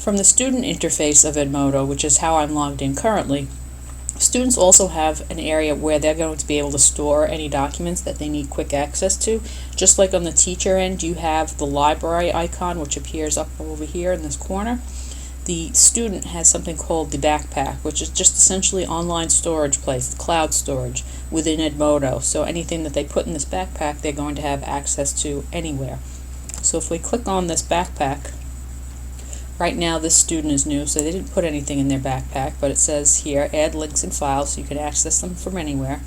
From the student interface of Edmodo, which is how I'm logged in currently, students also have an area where they're going to be able to store any documents that they need quick access to. Just like on the teacher end, you have the library icon, which appears up over here in this corner. The student has something called the backpack, which is just essentially online storage place, cloud storage within Edmodo. So anything that they put in this backpack, they're going to have access to anywhere. So if we click on this backpack, right now this student is new, so they didn't put anything in their backpack, but it says here, add links and files, so you can access them from anywhere.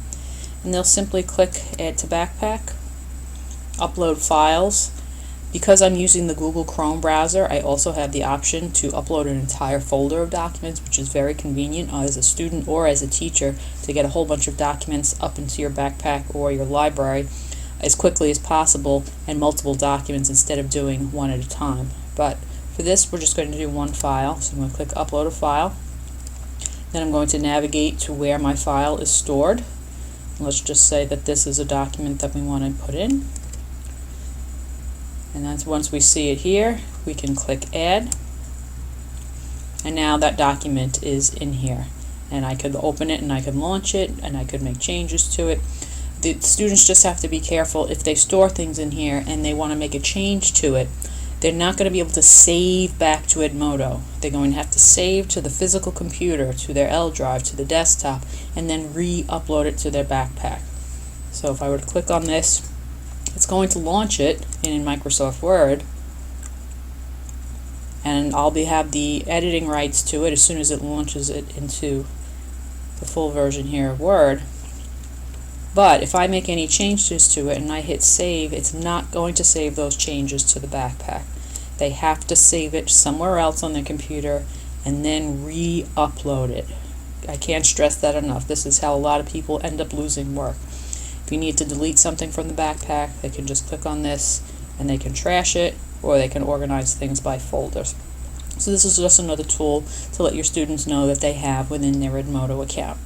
And they'll simply click add to backpack, upload files. Because I'm using the Google Chrome browser, I also have the option to upload an entire folder of documents, which is very convenient as a student or as a teacher to get a whole bunch of documents up into your backpack or your library as quickly as possible, and multiple documents instead of doing one at a time. But for this, we're just going to do one file. So I'm going to click upload a file. Then I'm going to navigate to where my file is stored. Let's just say that this is a document that we want to put in. And that's once we see it here, we can click add. And now that document is in here. And I could open it and I could launch it and I could make changes to it. The students just have to be careful if they store things in here and they want to make a change to it. They're not going to be able to save back to Edmodo. They're going to have to save to the physical computer, to their L drive, to the desktop, and then re-upload it to their backpack. So if I were to click on this, it's going to launch it in Microsoft Word, and I'll have the editing rights to it as soon as it launches it into the full version here of Word. But if I make any changes to it and I hit save, it's not going to save those changes to the backpack. They have to save it somewhere else on their computer and then re-upload it. I can't stress that enough. This is how a lot of people end up losing work. If you need to delete something from the backpack, they can just click on this and they can trash it, or they can organize things by folders. So this is just another tool to let your students know that they have within their Edmodo account.